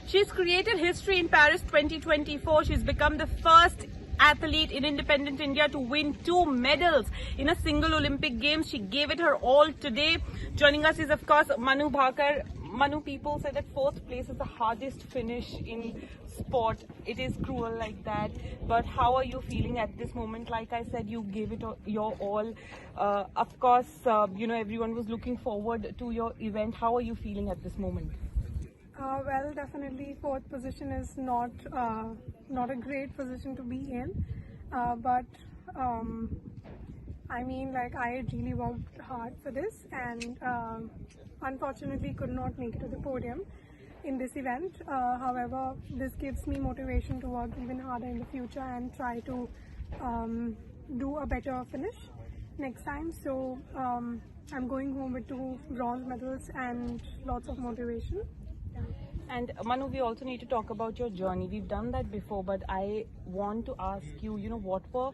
She's created history in Paris 2024. She's become the first athlete in independent India to win 2 medals in a single Olympic Games. She gave it her all today. Joining us is of course Manu Bhakar. Manu, people say that 4th place is the hardest finish in sport. It is cruel like that. But how are you feeling at this moment? Like I said, you gave it your all. Of course, everyone was looking forward to your event. How are you feeling at this moment? Well, definitely 4th position is not a great position to be in, but I mean, like, I really worked hard for this, and unfortunately could not make it to the podium in this event. However, this gives me motivation to work even harder in the future and try to do a better finish next time. So I'm going home with 2 bronze medals and lots of motivation. And Manu, we also need to talk about your journey. We've done that before, but I want to ask you, what were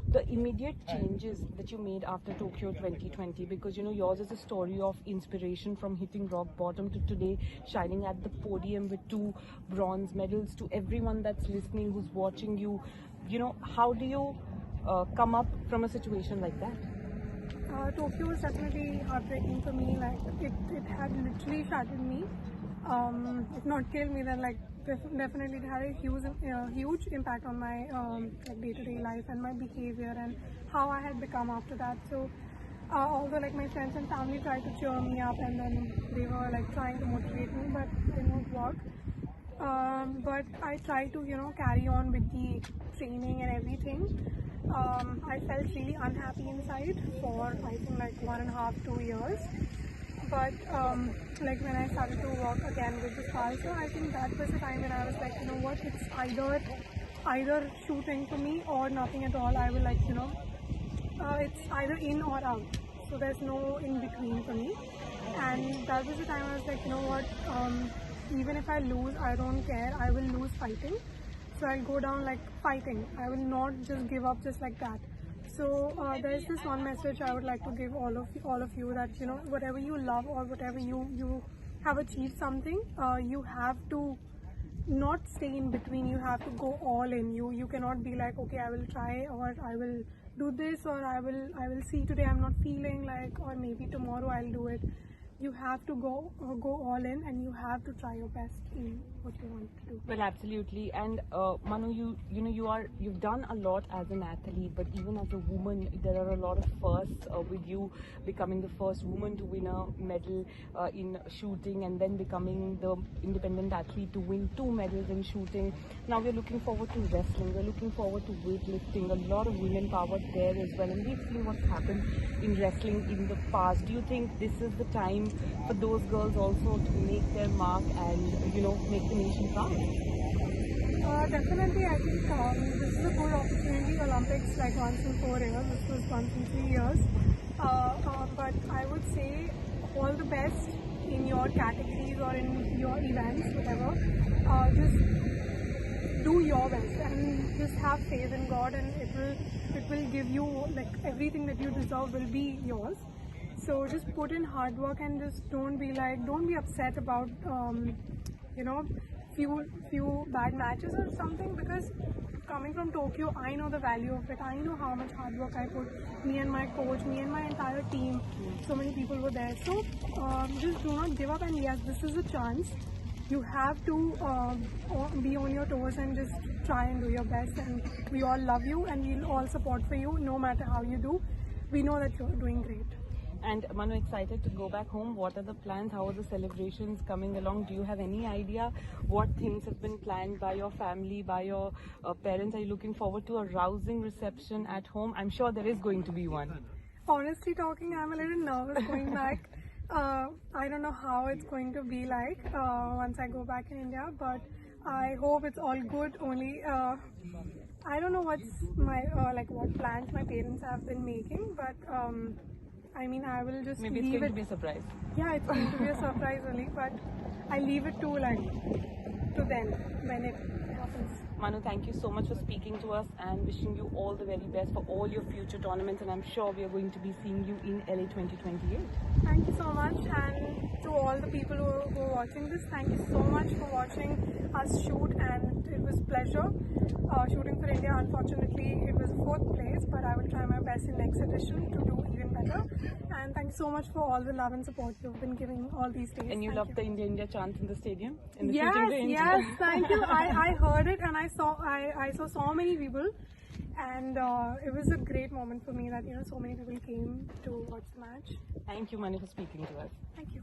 the immediate changes that you made after Tokyo 2020? Because, yours is a story of inspiration from hitting rock bottom to today, shining at the podium with 2 bronze medals. To everyone that's listening, who's watching you, how do you come up from a situation like that? Tokyo was definitely heartbreaking for me. Like, it had literally shattered me. If not killed me, then definitely it had a huge impact on my day-to-day life and my behavior and how I had become after that. So although my friends and family tried to cheer me up, and then they were trying to motivate me, but it didn't work. But I tried to carry on with the training and everything. I felt really unhappy inside for I think 1.5-2 years. But when I started to work again with the salsa, I think that was the time when I was like, what, it's either shooting for me or nothing at all. I will it's either in or out. So there's no in between for me. And that was the time I was like, what, even if I lose, I don't care. I will lose fighting. So I'll go down fighting. I will not just give up just like that. So there's this one message I would like to give all of you, that whatever you love or whatever you have achieved something, you have to not stay in between. You have to go all in. You cannot be like, okay, I will try, or I will do this, or I will see today I'm not feeling or maybe tomorrow I'll do it. You have to go all in, and you have to try your best in what you want to do. Well, absolutely. And Manu, you've done a lot as an athlete, but even as a woman, there are a lot of firsts with you becoming the first woman to win a medal in shooting, and then becoming the independent athlete to win 2 medals in shooting. Now we're looking forward to wrestling. We're looking forward to weightlifting. A lot of women power there as well, and we've seen what's happened in wrestling in the past. Do you think this is the time for those girls also to make their mark and make the nation proud? Definitely, I think this is a good opportunity. Olympics once in 4 years. This was once in 3 years. But I would say all the best in your categories or in your events, whatever. Just do your best and just have faith in God, and it will give you everything that you deserve will be yours. So just put in hard work, and just don't be upset about few bad matches or something, because coming from Tokyo, I know the value of it. I know how much hard work I put. Me and my coach, me and my entire team, so many people were there. So just do not give up, and yes, this is a chance. You have to be on your toes and just try and do your best, and we all love you and we'll all support for you no matter how you do. We know that you're doing great. And Manu, excited to go back home. What are the plans? How are the celebrations coming along? Do you have any idea what things have been planned by your family, by your parents? Are you looking forward to a rousing reception at home? I'm sure there is going to be one. Honestly talking, I'm a little nervous going back. I don't know how it's going to be once I go back in India, but I hope it's all good. Only I don't know what's my what plans my parents have been making, but I mean, I will just maybe leave it's going to be a surprise. Yeah, it's going to be a surprise only, but I leave it to them when it happens. Manu, thank you so much for speaking to us, and wishing you all the very best for all your future tournaments, and I'm sure we are going to be seeing you in LA 2028. Thank you so much, and to all the people who are watching this, thank you so much for watching us shoot, and it was pleasure shooting for India. Unfortunately, it was 4th place, but I will try my best in next edition to do even better. And thank you so much for all the love and support you've been giving all these days. And you Thank loved the India chants in the stadium, in the Yes, shooting range. yes, thank you. I heard it, and I saw so many people, and it was a great moment for me that so many people came to watch the match. Thank you, Mani, for speaking to us. Thank you.